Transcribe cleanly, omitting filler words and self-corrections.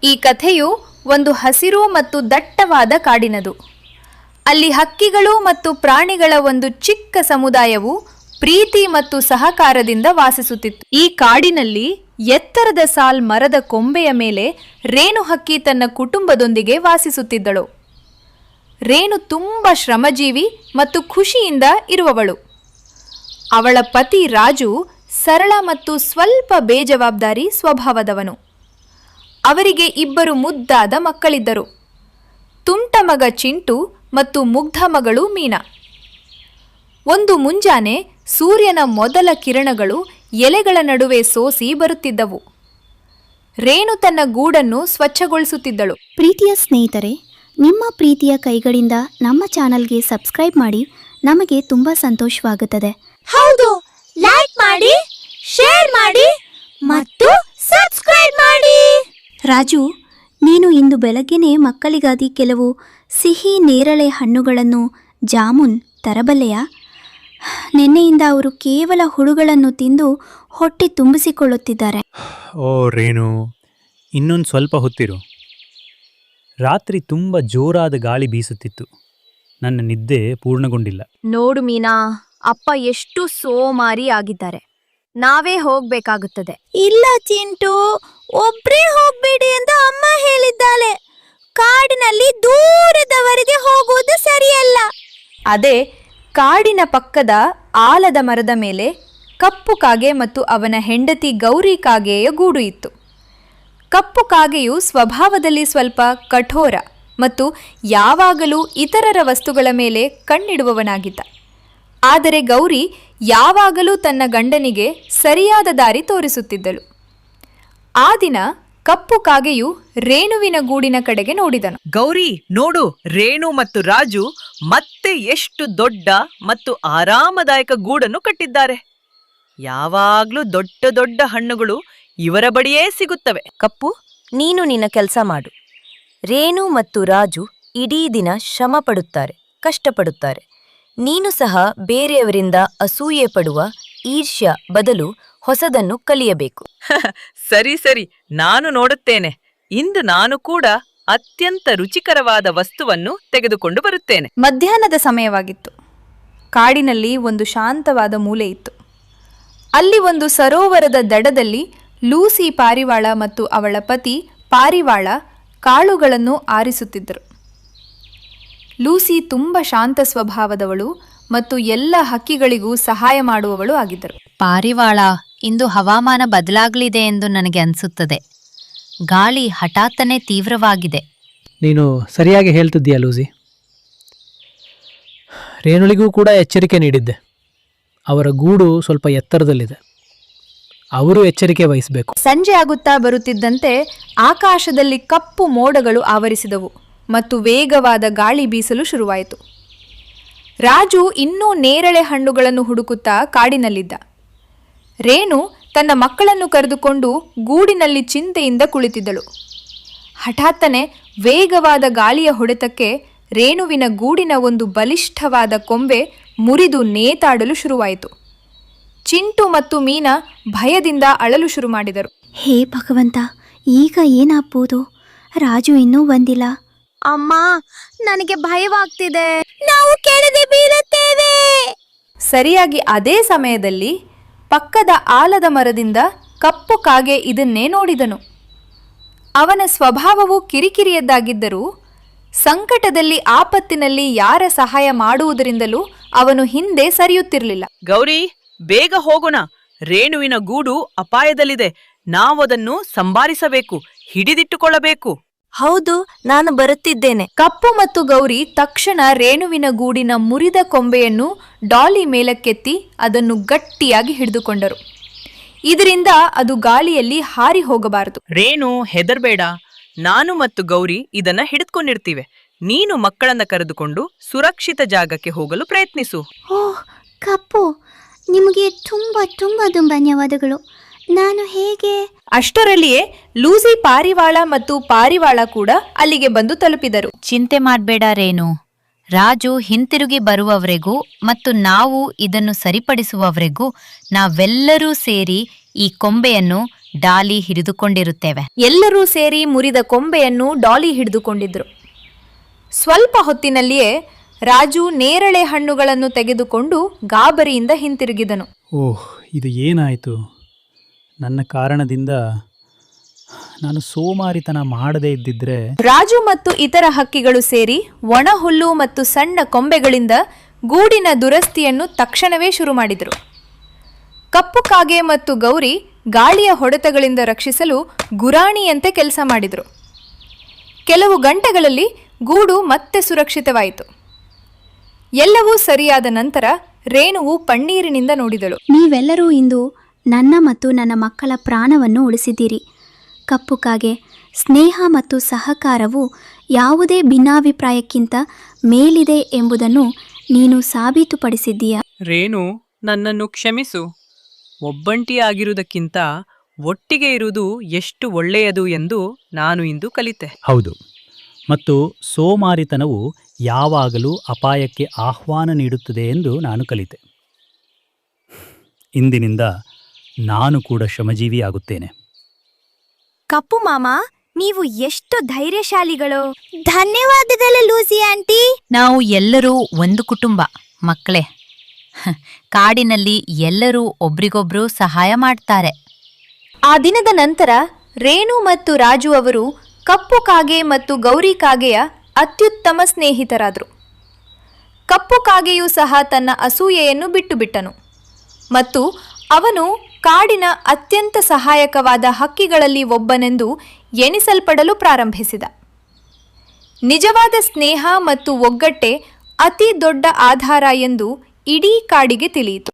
ಈ ಕಥೆಯು ಒಂದು ಹಸಿರು ಮತ್ತು ದಟ್ಟವಾದ ಕಾಡಿನದು. ಅಲ್ಲಿ ಹಕ್ಕಿಗಳು ಮತ್ತು ಪ್ರಾಣಿಗಳ ಒಂದು ಚಿಕ್ಕ ಸಮುದಾಯವು ಪ್ರೀತಿ ಮತ್ತು ಸಹಕಾರದಿಂದ ವಾಸಿಸುತ್ತಿತ್ತು. ಈ ಕಾಡಿನಲ್ಲಿ ಎತ್ತರದ ಸಾಲ್ ಮರದ ಕೊಂಬೆಯ ಮೇಲೆ ರೇಣು ಹಕ್ಕಿ ತನ್ನ ಕುಟುಂಬದೊಂದಿಗೆ ವಾಸಿಸುತ್ತಿದ್ದಳು. ರೇಣು ತುಂಬ ಶ್ರಮಜೀವಿ ಮತ್ತು ಖುಷಿಯಿಂದ ಇರುವವಳು. ಅವಳ ಪತಿ ರಾಜು ಸರಳ ಮತ್ತು ಸ್ವಲ್ಪ ಬೇಜವಾಬ್ದಾರಿ ಸ್ವಭಾವದವನು. ಅವರಿಗೆ 2 ಮುದ್ದಾದ ಮಕ್ಕಳಿದ್ದರು, ತುಂಟ ಮಗ ಚಿಂಟು ಮತ್ತು ಮುಗ್ಧ ಮಗಳು ಮೀನಾ. ಒಂದು ಮುಂಜಾನೆ ಸೂರ್ಯನ ಮೊದಲ ಕಿರಣಗಳು ಎಲೆಗಳ ನಡುವೆ ಸೋಸಿ ಬರುತ್ತಿದ್ದವು. ರೇಣು ತನ್ನ ಗೂಡನ್ನು ಸ್ವಚ್ಛಗೊಳಿಸುತ್ತಿದ್ದಳು. ಪ್ರೀತಿಯ ಸ್ನೇಹಿತರೆ, ನಿಮ್ಮ ಪ್ರೀತಿಯ ಕೈಗಳಿಂದ ನಮ್ಮ ಚಾನಲ್ಗೆ ಸಬ್ಸ್ಕ್ರೈಬ್ ಮಾಡಿ. ನಮಗೆ ತುಂಬ ಸಂತೋಷವಾಗುತ್ತದೆ. ಹೌದು, ಲೈಕ್ ಮಾಡಿ, ಶೇರ್ ಮಾಡಿ ಮತ್ತು ಸಬ್ಸ್ಕ್ರೈಬ್ ಮಾಡಿ. ರಾಜು, ನೀನು ಇಂದು ಬೆಳಗ್ಗೆನೇ ಮಕ್ಕಳಿಗಾಗಿ ಕೆಲವು ಸಿಹಿ ನೇರಳೆ ಹಣ್ಣುಗಳನ್ನು ಜಾಮೂನ್ ತರಬಲ್ಲೆಯಾ? ನಿನ್ನೆಯಿಂದ ಅವರು ಕೇವಲ ಹುಳುಗಳನ್ನು ತಿಂದು ಹೊಟ್ಟೆ ತುಂಬಿಸಿಕೊಳ್ಳುತ್ತಿದ್ದಾರೆ. ಓ ರೇಣು, ಇನ್ನೊಂದು ಸ್ವಲ್ಪ ಹೊತ್ತಿರು. ರಾತ್ರಿ ತುಂಬ ಜೋರಾದ ಗಾಳಿ ಬೀಸುತ್ತಿತ್ತು. ನನ್ನ ನಿದ್ದೆ ಪೂರ್ಣಗೊಂಡಿಲ್ಲ. ನೋಡು ಮೀನಾ, ಅಪ್ಪ ಎಷ್ಟು ಸೋಮಾರಿ ಆಗಿದ್ದಾರೆ. ನಾವೇ ಹೋಗ್ಬೇಕಾಗುತ್ತದೆ. ಇಲ್ಲ ಚಿಂಟು, ಒಬ್ರೇ ಹೋಗ್ಬೇಡಿ ಎಂದು ಅಮ್ಮ ಹೇಳಿದ್ದಾಳೆ. ಕಾಡಿನಲ್ಲಿ ದೂರದವರೆಗೆ ಹೋಗುವುದು ಸರಿಯಲ್ಲ. ಅದೇ ಕಾಡಿನ ಪಕ್ಕದ ಆಲದ ಮರದ ಮೇಲೆ ಕಪ್ಪು ಕಾಗೆ ಮತ್ತು ಅವನ ಹೆಂಡತಿ ಗೌರಿ ಕಾಗೆಯ ಗೂಡು ಇತ್ತು. ಕಪ್ಪು ಕಾಗೆಯು ಸ್ವಭಾವದಲ್ಲಿ ಸ್ವಲ್ಪ ಕಠೋರ ಮತ್ತು ಯಾವಾಗಲೂ ಇತರರ ವಸ್ತುಗಳ ಮೇಲೆ ಕಣ್ಣಿಡುವವನಾಗಿದ್ದ. ಆದರೆ ಗೌರಿ ಯಾವಾಗಲೂ ತನ್ನ ಗಂಡನಿಗೆ ಸರಿಯಾದ ದಾರಿ ತೋರಿಸುತ್ತಿದ್ದಳು. ಆ ದಿನ ಕಪ್ಪು ಕಾಗೆಯು ರೇಣುವಿನ ಗೂಡಿನ ಕಡೆಗೆ ನೋಡಿದನು. ಗೌರಿ, ನೋಡು, ರೇಣು ಮತ್ತು ರಾಜು ಮತ್ತೆ ಎಷ್ಟು ದೊಡ್ಡ ಮತ್ತು ಆರಾಮದಾಯಕ ಗೂಡನ್ನು ಕಟ್ಟಿದ್ದಾರೆ. ಯಾವಾಗ್ಲೂ ದೊಡ್ಡ ದೊಡ್ಡ ಹಣ್ಣುಗಳು ಇವರ ಬಳಿಯೇ ಸಿಗುತ್ತವೆ. ಕಪ್ಪು, ನೀನು ನಿನ್ನ ಕೆಲಸ ಮಾಡು. ರೇಣು ಮತ್ತು ರಾಜು ಇಡೀ ದಿನ ಶ್ರಮ ಪಡುತ್ತಾರೆ, ಕಷ್ಟಪಡುತ್ತಾರೆ. ನೀನು ಸಹ ಬೇರೆಯವರಿಂದ ಅಸೂಯೆ ಪಡುವ ಈರ್ಷ್ಯ ಬದಲು ಹೊಸದನ್ನು ಕಲಿಯಬೇಕು. ಸರಿ ಸರಿ, ನಾನು ನೋಡುತ್ತೇನೆ. ಇಂದು ನಾನು ಕೂಡ ಅತ್ಯಂತ ರುಚಿಕರವಾದ ವಸ್ತುವನ್ನು ತೆಗೆದುಕೊಂಡು ಬರುತ್ತೇನೆ. ಮಧ್ಯಾಹ್ನದ ಸಮಯವಾಗಿತ್ತು. ಕಾಡಿನಲ್ಲಿ ಒಂದು ಶಾಂತವಾದ ಮೂಲೆ ಇತ್ತು. ಅಲ್ಲಿ ಒಂದು ಸರೋವರದ ದಡದಲ್ಲಿ ಲೂಸಿ ಪಾರಿವಾಳ ಮತ್ತು ಅವಳ ಪತಿ ಪಾರಿವಾಳ ಕಾಳುಗಳನ್ನು ಆರಿಸುತ್ತಿದ್ದರು. ಲೂಸಿ ತುಂಬ ಶಾಂತ ಸ್ವಭಾವದವಳು ಮತ್ತು ಎಲ್ಲ ಹಕ್ಕಿಗಳಿಗೂ ಸಹಾಯ ಮಾಡುವವಳು ಆಗಿದ್ದರು. ಪಾರಿವಾಳ, ಇಂದು ಹವಾಮಾನ ಬದಲಾಗಲಿದೆ ಎಂದು ನನಗೆ ಅನಿಸುತ್ತದೆ. ಗಾಳಿ ಹಠಾತ್ತನೆ ತೀವ್ರವಾಗಿದೆ. ನೀನು ಸರಿಯಾಗಿ ಹೇಳ್ತಿದ್ದೀಯ ಲೂಸಿ. ರೇಣುಳಿಗೂ ಕೂಡ ಎಚ್ಚರಿಕೆ ನೀಡಿದ್ದೆ. ಅವರ ಗೂಡು ಸ್ವಲ್ಪ ಎತ್ತರದಲ್ಲಿದೆ. ಅವರು ಎಚ್ಚರಿಕೆ ವಹಿಸಬೇಕು. ಸಂಜೆ ಆಗುತ್ತಾ ಬರುತ್ತಿದ್ದಂತೆ ಆಕಾಶದಲ್ಲಿ ಕಪ್ಪು ಮೋಡಗಳು ಆವರಿಸಿದವು ಮತ್ತು ವೇಗವಾದ ಗಾಳಿ ಬೀಸಲು ಶುರುವಾಯಿತು. ರಾಜು ಇನ್ನೂ ನೇರಳೆ ಹಣ್ಣುಗಳನ್ನು ಹುಡುಕುತ್ತಾ ಕಾಡಿನಲ್ಲಿದ್ದ. ರೇಣು ತನ್ನ ಮಕ್ಕಳನ್ನು ಕರೆದುಕೊಂಡು ಗೂಡಿನಲ್ಲಿ ಚಿಂತೆಯಿಂದ ಕುಳಿತಿದ್ದಳು. ಹಠಾತ್ತನೆ ವೇಗವಾದ ಗಾಳಿಯ ಹೊಡೆತಕ್ಕೆ ರೇಣುವಿನ ಗೂಡಿನ ಒಂದು ಬಲಿಷ್ಠವಾದ ಕೊಂಬೆ ಮುರಿದು ನೇತಾಡಲು ಶುರುವಾಯಿತು. ಚಿಂಟು ಮತ್ತು ಮೀನಾ ಭಯದಿಂದ ಅಳಲು ಶುರು ಮಾಡಿದರು. ಹೇ ಭಗವಂತ, ಈಗ ಏನಾಗ್ಬೋದು? ರಾಜು ಇನ್ನೂ ಬಂದಿಲ್ಲ. ಅಮ್ಮ, ನನಗೆ ಭಯವಾಗ್ತಿದೆ. ನಾವು ಕೆಳಗೆ ಬೀಳುತ್ತೇವೆ. ಸರಿಯಾಗಿ ಅದೇ ಸಮಯದಲ್ಲಿ ಪಕ್ಕದ ಆಲದ ಮರದಿಂದ ಕಪ್ಪು ಕಾಗೆ ಇದನ್ನೇ ನೋಡಿದನು. ಅವನ ಸ್ವಭಾವವು ಕಿರಿಕಿರಿಯದ್ದಾಗಿದ್ದರೂ ಸಂಕಟದಲ್ಲಿ, ಆಪತ್ತಿನಲ್ಲಿ ಯಾರ ಸಹಾಯ ಮಾಡುವುದರಿಂದಲೂ ಅವನು ಹಿಂದೆ ಸರಿಯುತ್ತಿರಲಿಲ್ಲ. ಗೌರಿ, ಬೇಗ ಹೋಗೋಣ. ರೇಣುವಿನ ಗೂಡು ಅಪಾಯದಲ್ಲಿದೆ. ನಾವದನ್ನು ಸಂಭಾರಿಸಬೇಕು, ಹಿಡಿದಿಟ್ಟುಕೊಳ್ಳಬೇಕು. ಹೌದು, ನಾನು ಬರುತ್ತಿದ್ದೇನೆ. ಕಪ್ಪು ಮತ್ತು ಗೌರಿ ತಕ್ಷಣ ರೇಣುವಿನ ಗೂಡಿನ ಮುರಿದ ಕೊಂಬೆಯನ್ನು ಡಾಲಿ ಮೇಲಕ್ಕೆತ್ತಿ ಅದನ್ನು ಗಟ್ಟಿಯಾಗಿ ಹಿಡಿದುಕೊಂಡರು. ಇದರಿಂದ ಅದು ಗಾಳಿಯಲ್ಲಿ ಹಾರಿ ಹೋಗಬಾರದು. ರೇಣು, ಹೆದರ್ಬೇಡ. ನಾನು ಮತ್ತು ಗೌರಿ ಇದನ್ನ ಹಿಡಿದುಕೊಂಡಿರ್ತೀವಿ. ನೀನು ಮಕ್ಕಳನ್ನ ಕರೆದುಕೊಂಡು ಸುರಕ್ಷಿತ ಜಾಗಕ್ಕೆ ಹೋಗಲು ಪ್ರಯತ್ನಿಸು. ಓಹ್ ಕಪ್ಪು, ನಿಮಗೆ ತುಂಬ ತುಂಬ ಧನ್ಯವಾದಗಳು. ನಾನು ಹೇಗೆ? ಅಷ್ಟರಲ್ಲಿಯೇ ಲೂಸಿ ಪಾರಿವಾಳ ಮತ್ತು ಪಾರಿವಾಳ ಕೂಡ ಅಲ್ಲಿಗೆ ಬಂದು ತಲುಪಿದರು. ಚಿಂತೆ ಮಾಡಬೇಡ ರೇಣು. ರಾಜು ಹಿಂತಿರುಗಿ ಬರುವವರೆಗೂ ಮತ್ತು ನಾವು ಇದನ್ನು ಸರಿಪಡಿಸುವವರೆಗೂ ನಾವೆಲ್ಲರೂ ಸೇರಿ ಈ ಕೊಂಬೆಯನ್ನು ಡಾಲಿ ಹಿಡಿದುಕೊಂಡಿರುತ್ತೇವೆ. ಎಲ್ಲರೂ ಸೇರಿ ಮುರಿದ ಕೊಂಬೆಯನ್ನು ಡಾಲಿ ಹಿಡಿದುಕೊಂಡಿದ್ರು. ಸ್ವಲ್ಪ ಹೊತ್ತಿನಲ್ಲಿಯೇ ರಾಜು ನೇರಳೆ ಹಣ್ಣುಗಳನ್ನು ತೆಗೆದುಕೊಂಡು ಗಾಬರಿಯಿಂದ ಹಿಂತಿರುಗಿದನು. ಓಹ್, ಇದು ಏನಾಯಿತು? ನನ್ನ ಕಾರಣದಿಂದ ನಾನು ಸೋಮಾರಿತನ ಮಾಡದೇ ಇದ್ದಿದ್ರೆ. ರಾಜು ಮತ್ತು ಇತರ ಹಕ್ಕಿಗಳು ಸೇರಿ ಒಣ ಹುಲ್ಲು ಮತ್ತು ಸಣ್ಣ ಕೊಂಬೆಗಳಿಂದ ಗೂಡಿನ ದುರಸ್ತಿಯನ್ನು ತಕ್ಷಣವೇ ಶುರು ಮಾಡಿದರು. ಕಪ್ಪು ಕಾಗೆ ಮತ್ತು ಗೌರಿ ಗಾಳಿಯ ಹೊಡೆತಗಳಿಂದ ರಕ್ಷಿಸಲು ಗುರಾಣಿಯಂತೆ ಕೆಲಸ ಮಾಡಿದರು. ಕೆಲವು ಗಂಟೆಗಳಲ್ಲಿ ಗೂಡು ಮತ್ತೆ ಸುರಕ್ಷಿತವಾಯಿತು. ಎಲ್ಲವೂ ಸರಿಯಾದ ನಂತರ ರೇಣುವು ಪನ್ನೀರಿನಿಂದ ನೋಡಿದಳು. ನೀವೆಲ್ಲರೂ ಇಂದು ನನ್ನ ಮತ್ತು ನನ್ನ ಮಕ್ಕಳ ಪ್ರಾಣವನ್ನು ಉಳಿಸಿದ್ದೀರಿ. ಕಪ್ಪು ಕಾಗೆ, ಸ್ನೇಹ ಮತ್ತು ಸಹಕಾರವು ಯಾವುದೇ ಭಿನ್ನಾಭಿಪ್ರಾಯಕ್ಕಿಂತ ಮೇಲಿದೆ ಎಂಬುದನ್ನು ನೀನು ಸಾಬೀತುಪಡಿಸಿದ್ದೀಯ. ರೇಣು, ನನ್ನನ್ನು ಕ್ಷಮಿಸು. ಒಬ್ಬಂಟಿಯಾಗಿರುವುದಕ್ಕಿಂತ ಒಟ್ಟಿಗೆ ಇರುವುದು ಎಷ್ಟು ಒಳ್ಳೆಯದು ಎಂದು ನಾನು ಇಂದು ಕಲಿತೆ. ಹೌದು, ಮತ್ತು ಸೋಮಾರಿತನವು ಯಾವಾಗಲೂ ಅಪಾಯಕ್ಕೆ ಆಹ್ವಾನ ನೀಡುತ್ತದೆ ಎಂದು ನಾನು ಕಲಿತೆ. ಇಂದಿನಿಂದ ನಾನು ಕೂಡ ಶ್ರಮಜೀವಿಯಾಗುತ್ತೇನೆ. ಕಪ್ಪು ಮಾಮ, ನೀವು ಎಷ್ಟು ಧೈರ್ಯಶಾಲಿಗಳು. ಧನ್ಯವಾದಗಳು ಲೂಸಿ ಆಂಟಿ. ನಾವು ಎಲ್ಲರೂ ಒಂದು ಕುಟುಂಬ ಮಕ್ಕಳೇ. ಕಾಡಿನಲ್ಲಿ ಎಲ್ಲರೂ ಒಬ್ರಿಗೊಬ್ರು ಸಹಾಯ ಮಾಡ್ತಾರೆ. ಆ ದಿನದ ನಂತರ ರೇಣು ಮತ್ತು ರಾಜು ಅವರು ಕಪ್ಪು ಕಾಗೆ ಮತ್ತು ಗೌರಿ ಕಾಗೆಯ ಅತ್ಯುತ್ತಮ ಸ್ನೇಹಿತರಾದರು. ಕಪ್ಪು ಕಾಗೆಯೂ ಸಹ ತನ್ನ ಅಸೂಯೆಯನ್ನು ಬಿಟ್ಟುಬಿಟ್ಟನು ಮತ್ತು ಅವನು ಕಾಡಿನ ಅತ್ಯಂತ ಸಹಾಯಕವಾದ ಹಕ್ಕಿಗಳಲ್ಲಿ ಒಬ್ಬನೆಂದು ಎಣಿಸಲ್ಪಡಲು ಪ್ರಾರಂಭಿಸಿದ. ನಿಜವಾದ ಸ್ನೇಹ ಮತ್ತು ಒಗ್ಗಟ್ಟೆ ಅತಿ ದೊಡ್ಡ ಆಧಾರ ಎಂದು ಇಡೀ ಕಾಡಿಗೆ ತಿಳಿಯಿತು.